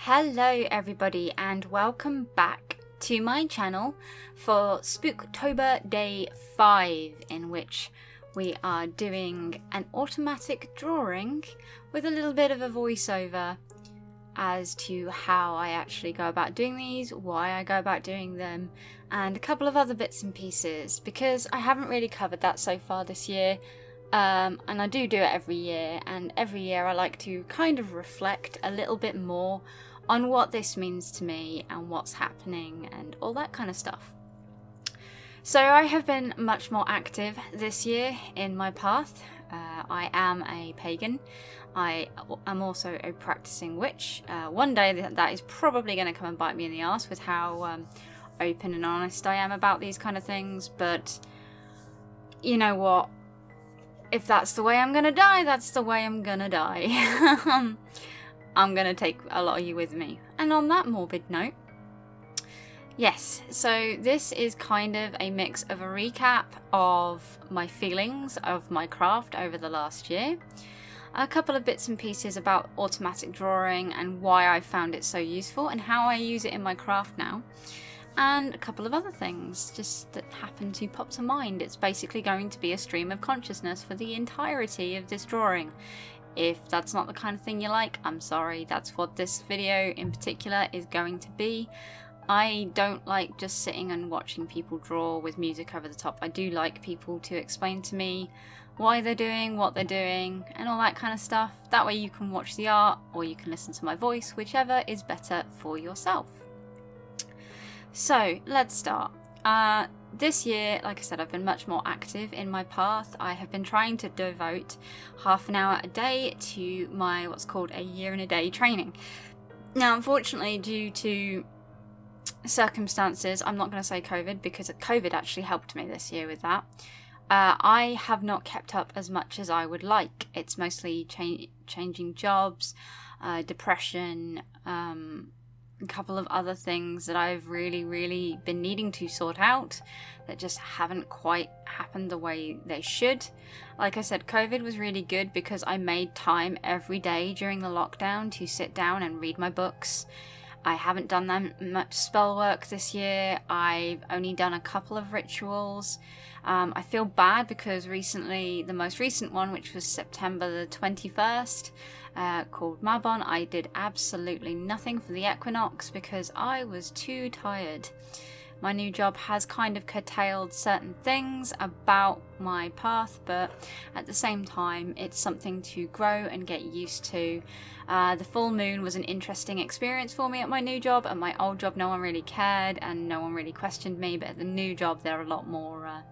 Hello everybody and welcome back to my channel for Spooktober Day 5, in which we are doing an automatic drawing with a little bit of a voiceover as to how I actually go about doing these, why I go about doing them, and a couple of other bits and pieces, because I haven't really covered that so far this year. And I do it every year, and every year I like to kind of reflect a little bit more on what this means to me and what's happening and all that kind of stuff. So I have been much more active this year in my path. I am a pagan. I am also a practicing witch. One day that is probably going to come and bite me in the arse with how open and honest I am about these kind of things, but you know what? If that's the way I'm gonna die, that's the way I'm gonna die. I'm gonna take a lot of you with me. And on that morbid note, yes, so this is kind of a mix of a recap of my feelings of my craft over the last year, a couple of bits and pieces about automatic drawing and why I found it so useful and how I use it in my craft now, and a couple of other things just that happen to pop to mind. It's basically going to be a stream of consciousness for the entirety of this drawing. If that's not the kind of thing you like, I'm sorry, that's what this video in particular is going to be. I don't like just sitting and watching people draw with music over the top. I do like people to explain to me why they're doing what they're doing and all that kind of stuff. That way you can watch the art or you can listen to my voice, whichever is better for yourself. So let's start. This year, like I said, I've been much more active in my path. I have been trying to devote half an hour a day to my what's called a year in a day training. Now, unfortunately, due to circumstances, I'm not going to say COVID, because COVID actually helped me this year with that. I have not kept up as much as I would like. It's mostly changing jobs, depression, a couple of other things that I've really been needing to sort out that just haven't quite happened the way they should. Like I said, COVID was really good because I made time every day during the lockdown to sit down and read my books. I haven't done that much spell work this year. I've only done a couple of rituals. I feel bad because recently, the most recent one, which was September the 21st, called Mabon, I did absolutely nothing for the equinox because I was too tired. My new job has kind of curtailed certain things about my path, but at the same time it's something to grow and get used to. The full moon was an interesting experience for me at my new job. At my old job no one really cared and no one really questioned me, but at the new job they're a lot more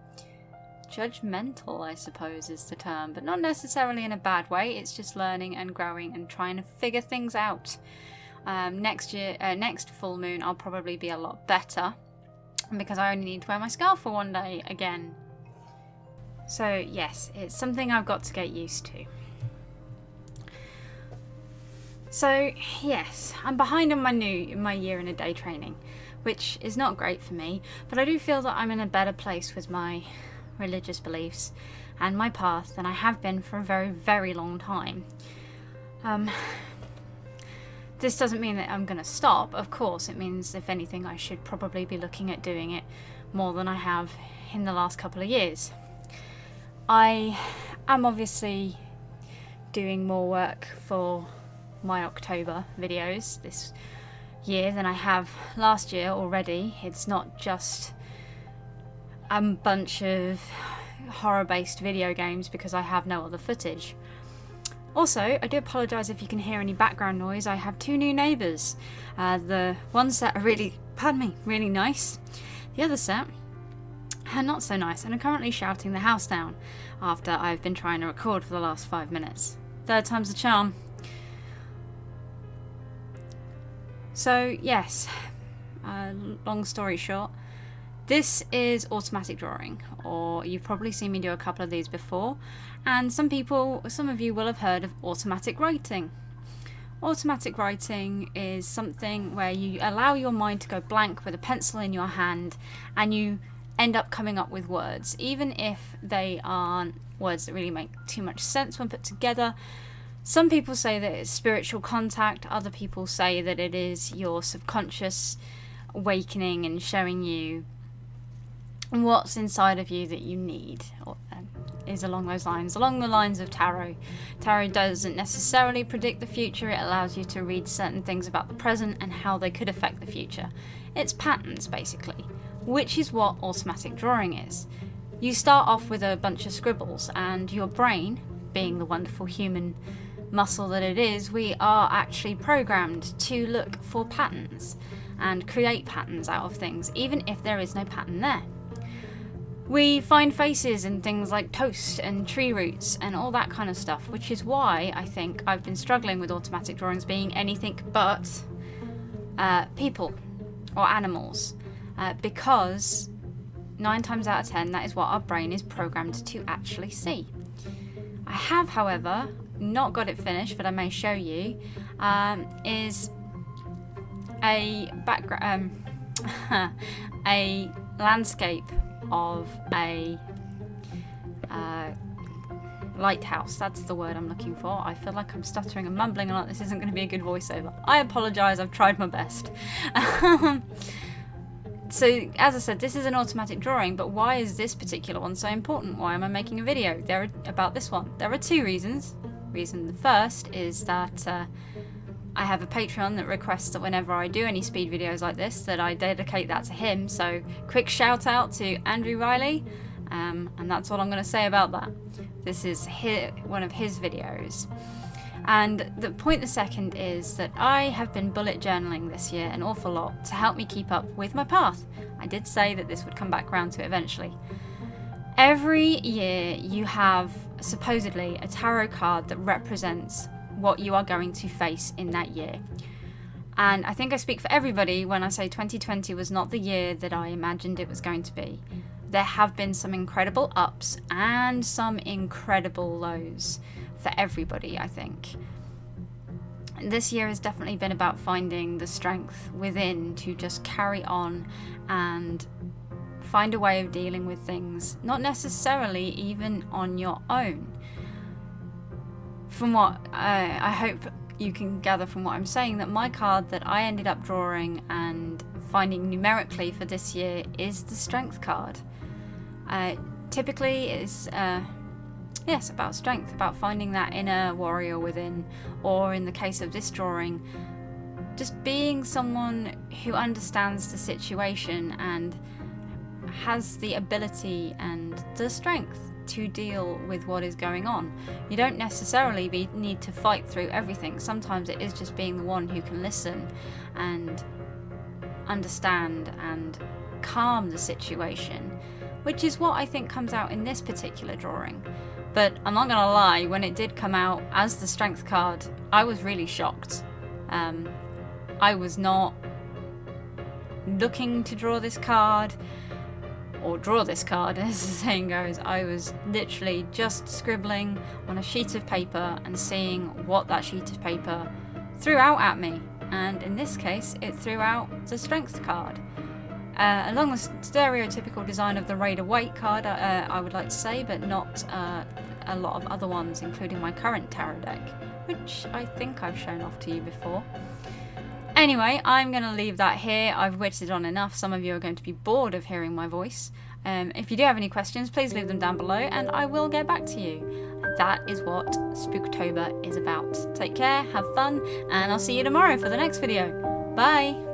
judgmental, I suppose is the term, but not necessarily in a bad way. It's just learning and growing and trying to figure things out. Next full moon I'll probably be a lot better, because I only need to wear my scarf for one day again. So yes, it's something I've got to get used to. So yes, I'm behind on my year in a day training, which is not great for me, but I do feel that I'm in a better place with my religious beliefs and my path than I have been for a very long time. This doesn't mean that I'm going to stop, of course. It means, if anything, I should probably be looking at doing it more than I have in the last couple of years. I am obviously doing more work for my October videos this year than I have last year already. It's not just a bunch of horror-based video games because I have no other footage. Also, I do apologise if you can hear any background noise. I have two new neighbours. The one set are really nice. The other set are not so nice and are currently shouting the house down after I've been trying to record for the last 5 minutes. Third time's the charm. So yes, long story short, this is automatic drawing, or you've probably seen me do a couple of these before, and some of you will have heard of automatic writing. Automatic writing is something where you allow your mind to go blank with a pencil in your hand and you end up coming up with words, even if they aren't words that really make too much sense when put together. Some people say that it's spiritual contact, other people say that it is your subconscious awakening and showing you what's inside of you that you need, or is along those lines, along the lines of tarot. Tarot doesn't necessarily predict the future, it allows you to read certain things about the present and how they could affect the future. It's patterns, basically, which is what automatic drawing is. You start off with a bunch of scribbles, and your brain, being the wonderful human muscle that it is, we are actually programmed to look for patterns and create patterns out of things, even if there is no pattern there. We find faces in things like toast and tree roots and all that kind of stuff, which is why I think I've been struggling with automatic drawings being anything but people or animals, because 9 times out of 10 that is what our brain is programmed to actually see. I have, however, not got it finished, but I may show you, is a background, a landscape of a lighthouse. That's the word I'm looking for. I feel like I'm stuttering and mumbling a lot. This isn't going to be a good voiceover. I apologise, I've tried my best. So, as I said, this is an automatic drawing, but why is this particular one so important? Why am I making a video about this one? There are 2 reasons. The first is that I have a Patreon that requests that whenever I do any speed videos like this, that I dedicate that to him. So, quick shout out to Andrew Riley, and that's all I'm going to say about that. This is one of his videos. And the second is that I have been bullet journaling this year an awful lot to help me keep up with my path. I did say that this would come back around to it eventually. Every year you have supposedly a tarot card that represents what you are going to face in that year. And I think I speak for everybody when I say 2020 was not the year that I imagined it was going to be. There have been some incredible ups and some incredible lows for everybody, I think. This year has definitely been about finding the strength within to just carry on and find a way of dealing with things, not necessarily even on your own. From what I hope you can gather from what I'm saying, that my card that I ended up drawing and finding numerically for this year is the Strength card. Typically it's yes, about strength, about finding that inner warrior within, or in the case of this drawing, just being someone who understands the situation and has the ability and the strength to deal with what is going on. You don't necessarily need to fight through everything. Sometimes it is just being the one who can listen and understand and calm the situation, which is what I think comes out in this particular drawing. But I'm not gonna lie, when it did come out as the Strength card, I was really shocked. I was not looking to draw this card, or draw this card as the saying goes. I was literally just scribbling on a sheet of paper and seeing what that sheet of paper threw out at me. And in this case, it threw out the Strength card. Along the stereotypical design of the Rider-Waite card, I would like to say, but not a lot of other ones, including my current tarot deck, which I think I've shown off to you before. Anyway, I'm going to leave that here. I've witted on enough. Some of you are going to be bored of hearing my voice. If you do have any questions, please leave them down below and I will get back to you. That is what Spooktober is about. Take care, have fun, and I'll see you tomorrow for the next video. Bye!